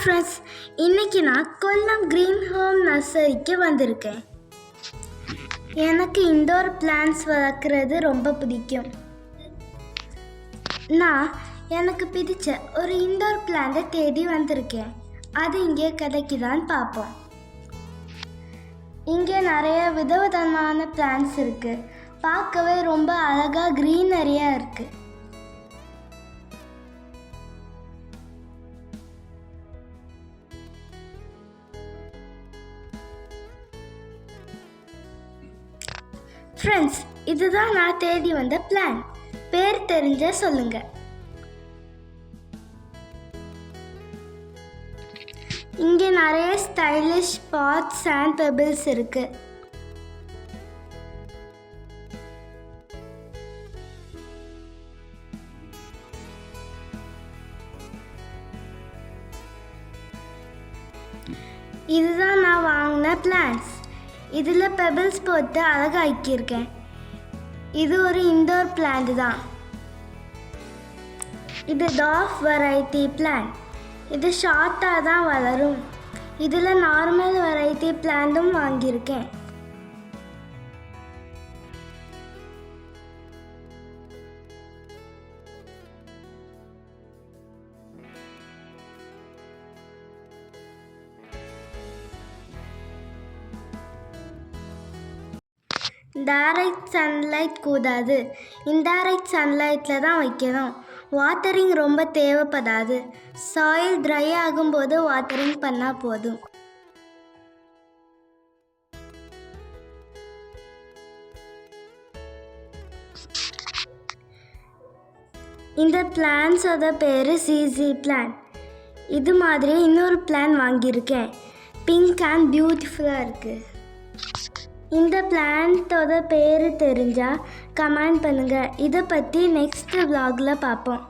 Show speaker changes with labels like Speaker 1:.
Speaker 1: Friends, இன்றைக்கி நான் Kollam green home நர்சரிக்கு வந்திருக்கேன். எனக்கு இன்டோர் பிளான்ட்ஸ் வளர்க்குறது ரொம்ப பிடிக்கும். நான் எனக்கு பிடிச்ச ஒரு இன்டோர் பிளான்ட்டை தேடி வந்திருக்கேன். அது இங்கே கிடைக்குதான்னு பார்ப்போம். இங்கே நிறைய விதவிதமான பிளான்ட்ஸ் இருக்குது. பார்க்கவே ரொம்ப அழகாக க்ரீனரியாக இருக்குது. ஃப்ரெண்ட்ஸ், இதுதான் நான் தேடி வந்த பிளான். பேர் தெரிஞ்ச சொல்லுங்க. இங்கே நிறைய ஸ்டைலிஷ் பாட்ஸ் அண்ட் பெபிள்ஸ் இருக்கு. இதுதான் நான் வாங்கின பிளான்ட்ஸ். இதில் பெபிள்ஸ் போட்டு அழகாக்கியிருக்கேன். இது ஒரு இன்டோர் பிளான்ட் தான். இது டாஃப் வெரைட்டி பிளான்ட். இது ஷார்ட்டாக தான் வளரும். இதில் நார்மல் வெரைட்டி பிளான்ட்டும் வாங்கியிருக்கேன். டைரக்ட் சன்லைட் கூடாது. இன்டைரக்ட் சன்லைட்டில் தான் வைக்கணும். வாட்டரிங் ரொம்ப தேவைப்படாது. சாயில் ட்ரை ஆகும்போது வாட்டரிங் பண்ணால் போதும். இந்த பிளான்ஸோட பேர் சிசி பிளான். இது மாதிரி இன்னொரு பிளான் வாங்கியிருக்கேன். பிங்க் அண்ட் பியூட்டிஃபுல்லாக இருக்குது. இந்த பிளான்ட்டோட பேர் தெரிஞ்சால் கமெண்ட் பண்ணுங்கள். இதை பற்றி நெக்ஸ்ட் vlogல பார்ப்போம்.